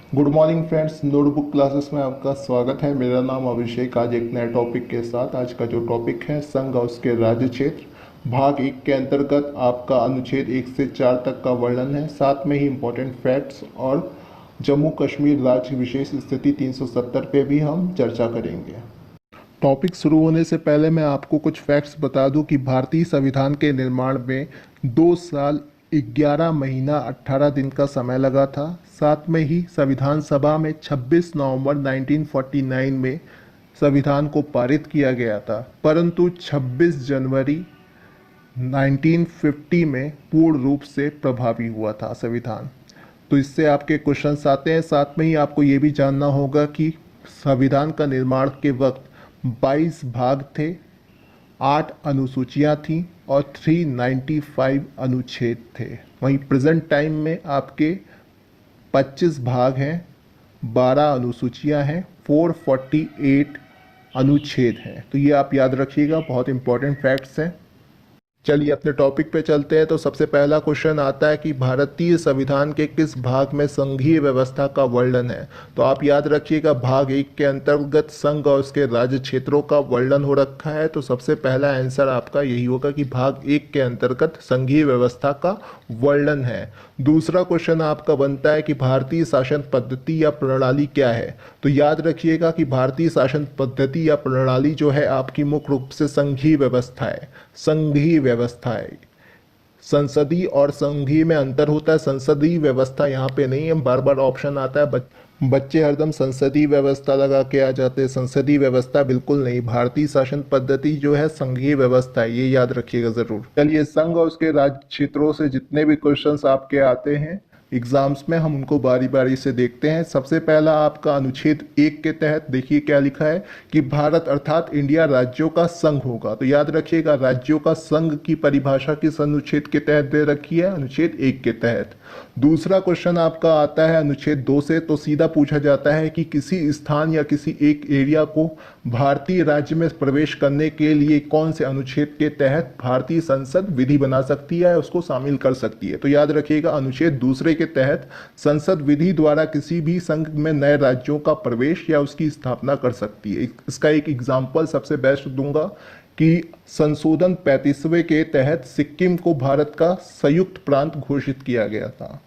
Good morning friends, notebook classes में आपका स्वागत है। मेरा नाम अभिषेक। आज एक नए टॉपिक के साथ। आज का जो टॉपिक है संघ और उसके राज्य क्षेत्र भाग 1 के अंतर्गत आपका अनुच्छेद 1 से 4 तक का वर्णन है। साथ में ही इम्पोर्टेंट फैक्ट्स और जम्मू कश्मीर राज्य विशेष स्थिति 370 पे भी हम चर्चा करेंगे। टॉपिक शुरू होने से पहले मैं आपको कुछ फैक्ट्स बता दूं कि भारतीय संविधान के निर्माण में 2 साल 11 महीना 18 दिन का समय लगा था। साथ में ही संविधान सभा में 26 नवंबर 1949 में संविधान को पारित किया गया था, परंतु 26 जनवरी 1950 में पूर्ण रूप से प्रभावी हुआ था संविधान। तो इससे आपके क्वेश्चंस आते हैं। साथ में ही आपको ये भी जानना होगा कि संविधान का निर्माण के वक्त 22 भाग थे, 8 अनुसूचियां थीं और 395 अनुच्छेद थे। वहीं प्रेजेंट टाइम में आपके 25 भाग हैं, 12 अनुसूचियां हैं, 448 अनुच्छेद हैं। तो ये आप याद रखिएगा, बहुत इंपॉर्टेंट फैक्ट्स हैं। चलिए अपने टॉपिक पे चलते हैं। तो सबसे पहला क्वेश्चन आता है कि भारतीय संविधान के किस भाग में संघीय व्यवस्था का वर्णन है। तो आप याद रखिएगा, भाग 1 के अंतर्गत संघ और उसके राज्य क्षेत्रों का वर्णन हो रखा है। तो सबसे पहला आंसर आपका यही होगा कि भाग 1 के अंतर्गत संघीय व्यवस्था का वर्णन है। दूसरा क्वेश्चन आपका बनता है कि भारतीय शासन पद्धति या प्रणाली क्या है। तो याद रखिएगा कि भारतीय शासन पद्धति या प्रणाली जो है आपकी मुख्य रूप से संघीय व्यवस्था है। संघीय व्यवस्था है। संसदीय और संघीय में अंतर होता है। संसदीय व्यवस्था यहाँ पे नहीं है, बार बार ऑप्शन आता है, बच्चे हरदम संसदीय व्यवस्था लगा के आ जाते हैं। संसदीय व्यवस्था बिल्कुल नहीं, भारतीय शासन पद्धति जो है संघीय व्यवस्था है, ये याद रखिएगा जरूर। चलिए, संघ और उसके राज्य क्षेत्रों से जितने भी क्वेश्चंस आपके आते हैं एग्जाम्स में, हम उनको बारी बारी से देखते हैं। सबसे पहला आपका अनुच्छेद 1 के तहत देखिए क्या लिखा है कि भारत अर्थात इंडिया राज्यों का संघ होगा। तो याद रखिएगा, राज्यों का संघ की परिभाषा किस अनुच्छेद के तहत दे रखी है? अनुच्छेद 1 के तहत। दूसरा क्वेश्चन आपका आता है अनुच्छेद 2 से। तो सीधा पूछा जाता है कि किसी स्थान या किसी एक एरिया को भारतीय राज्य में प्रवेश करने के लिए कौन से अनुच्छेद के तहत भारतीय संसद विधि बना सकती है, उसको शामिल कर सकती है। तो याद रखिएगा, अनुच्छेद दूसरे के तहत संसद विधि द्वारा किसी भी संघ में नए राज्यों का प्रवेश या उसकी स्थापना कर सकती है। इसका एक एग्जाम्पल सबसे बेस्ट दूंगा कि संशोधन 35वें के तहत सिक्किम को भारत का संयुक्त प्रांत घोषित किया गया था।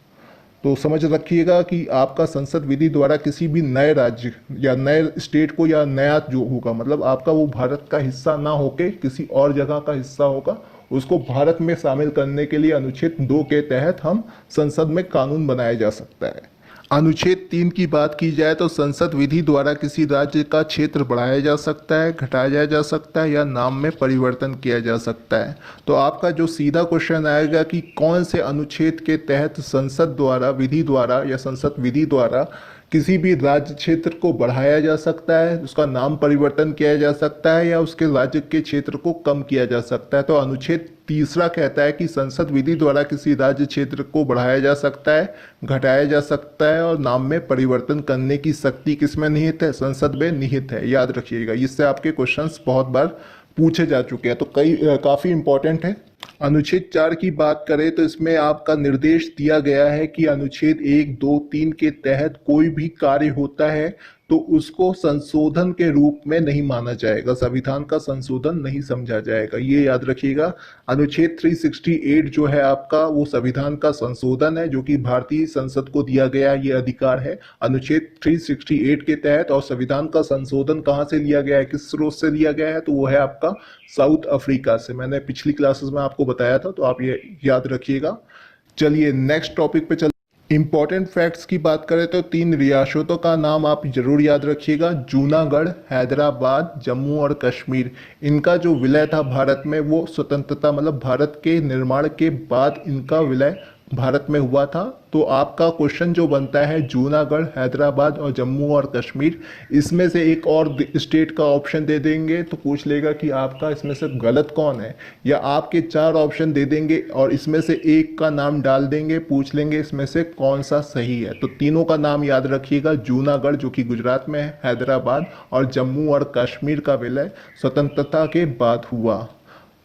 तो समझ रखिएगा कि आपका संसद विधि द्वारा किसी भी नए राज्य या नए स्टेट को, या नया जो होगा मतलब आपका वो भारत का हिस्सा ना होके किसी और जगह का हिस्सा होगा, उसको भारत में शामिल करने के लिए अनुच्छेद 2 के तहत हम संसद में कानून बनाया जा सकता है। अनुच्छेद 3 की बात की जाए तो संसद विधि द्वारा किसी राज्य का क्षेत्र बढ़ाया जा सकता है, घटाया जा सकता है या नाम में परिवर्तन किया जा सकता है। तो आपका जो सीधा क्वेश्चन आएगा कि कौन से अनुच्छेद के तहत संसद द्वारा विधि द्वारा या संसद विधि द्वारा किसी भी राज्य क्षेत्र को बढ़ाया जा सकता है, उसका नाम परिवर्तन किया जा सकता है या उसके राज्य के क्षेत्र को कम किया जा सकता है। तो अनुच्छेद तीसरा कहता है कि संसद विधि द्वारा किसी राज्य क्षेत्र को बढ़ाया जा सकता है, घटाया जा सकता है और नाम में परिवर्तन करने की शक्ति किसमें निहित है? संसद में निहित है। याद रखिएगा, इससे आपके क्वेश्चंस बहुत बार पूछे जा चुके हैं, तो काफी इंपॉर्टेंट है। अनुच्छेद 4 की बात करें तो इसमें आपका निर्देश दिया गया है कि अनुच्छेद 1, 2, 3 के तहत कोई भी कार्य होता है तो उसको संशोधन के रूप में नहीं माना जाएगा, संविधान का संशोधन नहीं समझा जाएगा, ये याद रखिएगा। अनुच्छेद 368 जो है आपका वो संविधान का संशोधन है, जो कि भारतीय संसद को दिया गया ये अधिकार है अनुच्छेद 368 के तहत। और संविधान का संशोधन कहाँ से लिया गया है, किस स्रोत से लिया गया है? तो वो है आपका साउथ अफ्रीका से। मैंने पिछली क्लासेस में आपको बताया था, तो आप ये याद रखिएगा। चलिए नेक्स्ट टॉपिक पे चल। इंपॉर्टेंट फैक्ट्स की बात करें तो 3 रियासतों का नाम आप जरूर याद रखिएगा, जूनागढ़, हैदराबाद, जम्मू और कश्मीर। इनका जो विलय था भारत में वो स्वतंत्रता मतलब भारत के निर्माण के बाद इनका विलय भारत में हुआ था। तो आपका क्वेश्चन जो बनता है जूनागढ़, हैदराबाद और जम्मू और कश्मीर, इसमें से एक और स्टेट का ऑप्शन दे देंगे तो पूछ लेगा कि आपका इसमें से गलत कौन है, या आपके 4 ऑप्शन दे देंगे और इसमें से एक का नाम डाल देंगे, पूछ लेंगे इसमें से कौन सा सही है। तो तीनों का नाम याद रखिएगा, जूनागढ़ जो कि गुजरात में है, हैदराबाद और जम्मू और कश्मीर का विलय स्वतंत्रता के बाद हुआ।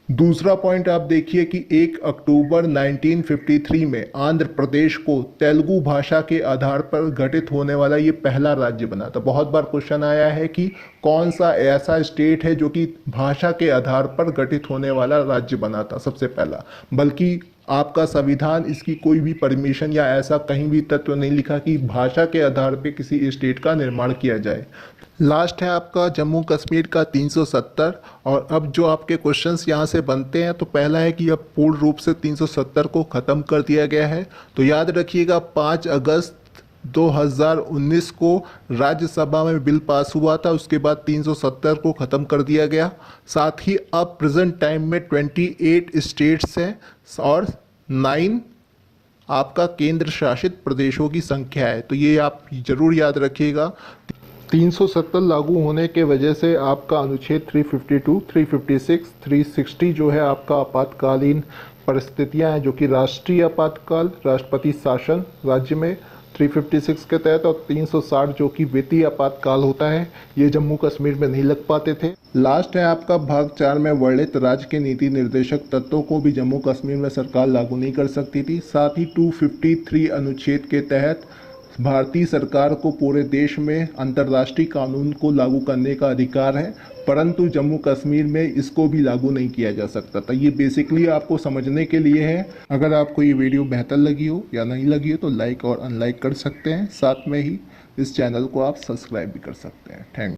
दूसरा पॉइंट आप देखिए कि 1 अक्टूबर 1953 में आंध्र प्रदेश को तेलुगु भाषा के आधार पर गठित होने वाला ये पहला राज्य बना था। बहुत बार क्वेश्चन आया है कि कौन सा ऐसा स्टेट है जो कि भाषा के आधार पर गठित होने वाला राज्य बना था सबसे पहला, बल्कि आपका संविधान इसकी कोई भी परमिशन या ऐसा कहीं भी तत्व नहीं लिखा कि भाषा के आधार पर किसी स्टेट का निर्माण किया जाए। लास्ट है आपका जम्मू कश्मीर का 370। और अब जो आपके क्वेश्चंस यहाँ से बनते हैं, तो पहला है कि अब पूर्ण रूप से 370 को ख़त्म कर दिया गया है। तो याद रखिएगा 5 अगस्त 2019 को राज्यसभा में बिल पास हुआ था, उसके बाद 370 को ख़त्म कर दिया गया। साथ ही अब प्रेजेंट टाइम में 28 स्टेट्स हैं और 9 आपका केंद्र शासित प्रदेशों की संख्या है। तो ये आप ज़रूर याद रखिएगा। 370 लागू होने के वजह से आपका अनुच्छेद 352, 356, 360 जो है आपका आपातकालीन परिस्थितियां हैं, जो कि राष्ट्रीय आपातकाल, राष्ट्रपति शासन राज्य में 356 के तहत, और 360 जो कि वित्तीय आपातकाल होता है, ये जम्मू कश्मीर में नहीं लग पाते थे। लास्ट है आपका भाग 4 में वर्णित राज्य के नीति निर्देशक तत्वों को भी जम्मू कश्मीर में सरकार लागू नहीं कर सकती थी। साथ ही 253 अनुच्छेद के तहत भारतीय सरकार को पूरे देश में अंतर्राष्ट्रीय कानून को लागू करने का अधिकार है, परंतु जम्मू कश्मीर में इसको भी लागू नहीं किया जा सकता था। ये बेसिकली आपको समझने के लिए है। अगर आपको ये वीडियो बेहतर लगी हो या नहीं लगी हो तो लाइक और अनलाइक कर सकते हैं। साथ में ही इस चैनल को आप सब्सक्राइब भी कर सकते हैं। Thank you.